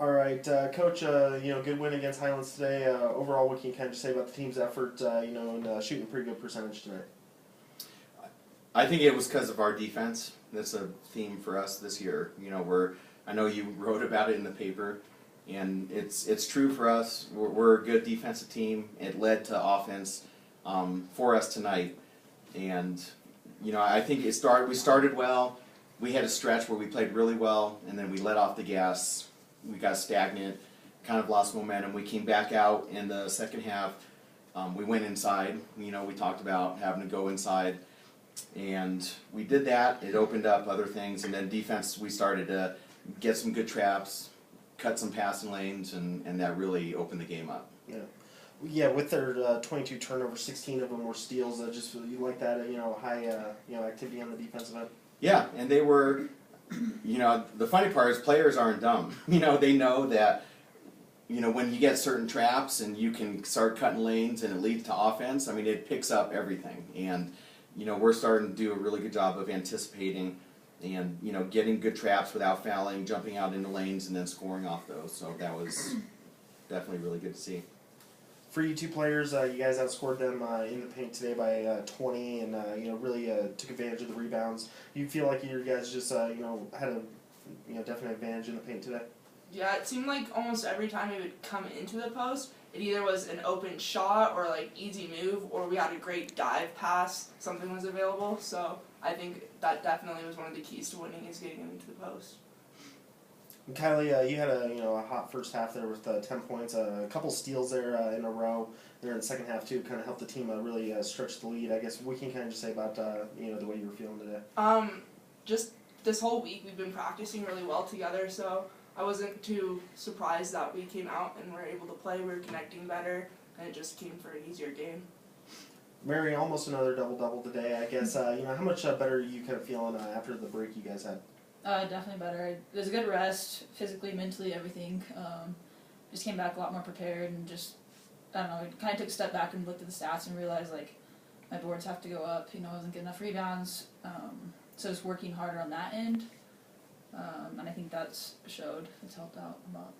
All right, Coach. Good win against Highlands today. Overall, what can you kind of say about the team's effort? And shooting a pretty good percentage tonight. I think it was because of our defense. That's a theme for us this year. I know you wrote about it in the paper, and it's true for us. We're a good defensive team. It led to offense for us tonight, and I think we started well. We had a stretch where we played really well, and then we let off the gas. We got stagnant, kind of lost momentum. We came back out in the second half. We went inside. We talked about having to go inside, and we did that. It opened up other things, and then defense, we started to get some good traps, cut some passing lanes, and that really opened the game up. Yeah, with their 22 turnovers, 16 of them were steals. Just you like that, high activity on the defensive end. Yeah, and they were. The funny part is players aren't dumb. They know that, when you get certain traps and you can start cutting lanes and it leads to offense, it picks up everything. And, we're starting to do a really good job of anticipating and, getting good traps without fouling, jumping out into lanes and then scoring off those. So that was definitely really good to see. For you two players, you guys outscored them in the paint today by 20, and really took advantage of the rebounds. You feel like you guys just had a definite advantage in the paint today? Yeah, it seemed like almost every time we would come into the post, it either was an open shot or easy move, or we had a great dive pass. Something was available. So I think that definitely was one of the keys to winning is getting them into the post. And Kylie, you had a hot first half there with 10 points, a couple steals there in a row there in the second half too, kind of helped the team really stretch the lead. I guess what can you kind of just say about the way you were feeling today? Just this whole week we've been practicing really well together, so I wasn't too surprised that we came out and were able to play. We were connecting better, and it just came for an easier game. Mary, almost another double-double today. I guess how much better are you kind of feeling after the break you guys had? Definitely better. It was a good rest, physically, mentally, everything. Just came back a lot more prepared and just, I don't know, it kind of took a step back and looked at the stats and realized, my boards have to go up. I wasn't getting enough rebounds. So just working harder on that end. And I think that's showed. It's helped out a lot.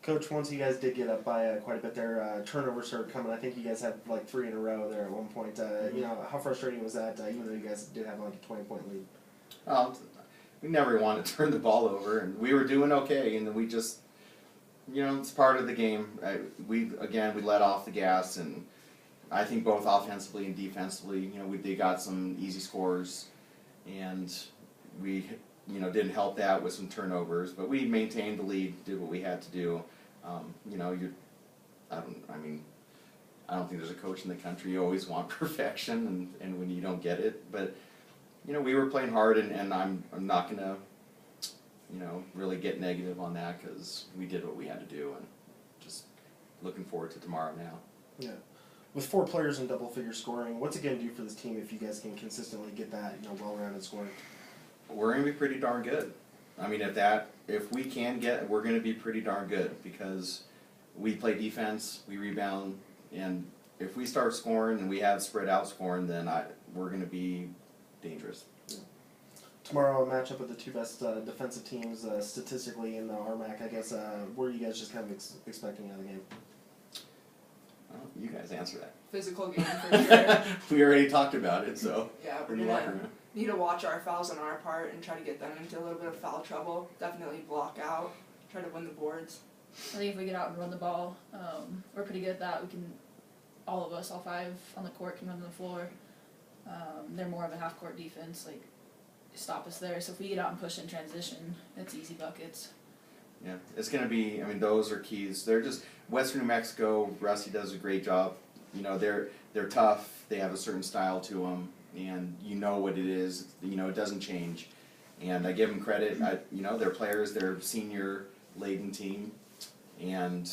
Coach, once you guys did get up by quite a bit there, turnovers started coming. I think you guys had 3 in a row there at one point. How frustrating was that, even though you guys did have a 20-point lead? We never wanted to turn the ball over, and we were doing okay, and we just, it's part of the game. We let off the gas, and I think both offensively and defensively, they got some easy scores, and we, didn't help that with some turnovers, but we maintained the lead, did what we had to do. I don't think there's a coach in the country. You always want perfection, and when you don't get it, but we were playing hard, and I'm not gonna, really get negative on that because we did what we had to do, and just looking forward to tomorrow now. Yeah. With 4 players in double-figure scoring, what's it going to do for this team if you guys can consistently get that, well-rounded scoring? We're going to be pretty darn good. If we can we're going to be pretty darn good because we play defense, we rebound, and if we start scoring and we have spread out scoring, then we're going to be dangerous. Yeah. Tomorrow, a matchup with the 2 best defensive teams statistically in the RMAC. I guess what are you guys just kind of expecting out of the game? You guys answer that. Physical game for sure. We already talked about it, so. Yeah, we're gonna need to watch our fouls on our part and try to get them into a little bit of foul trouble. Definitely block out, try to win the boards. I think if we get out and run the ball, we're pretty good at that. We can, all of us, all 5 on the court can run the floor. They're more of a half-court defense, stop us there. So if we get out and push in transition, it's easy buckets. Yeah, it's going to be, those are keys. They're just, Western New Mexico, Rusty does a great job. They're tough, they have a certain style to them, and what it is, it doesn't change. And I give them credit, they're players, they're senior-laden team, and,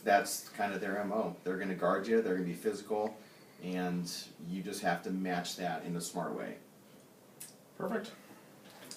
that's kind of their MO. They're going to guard you, they're going to be physical, and you just have to match that in a smart way. Perfect.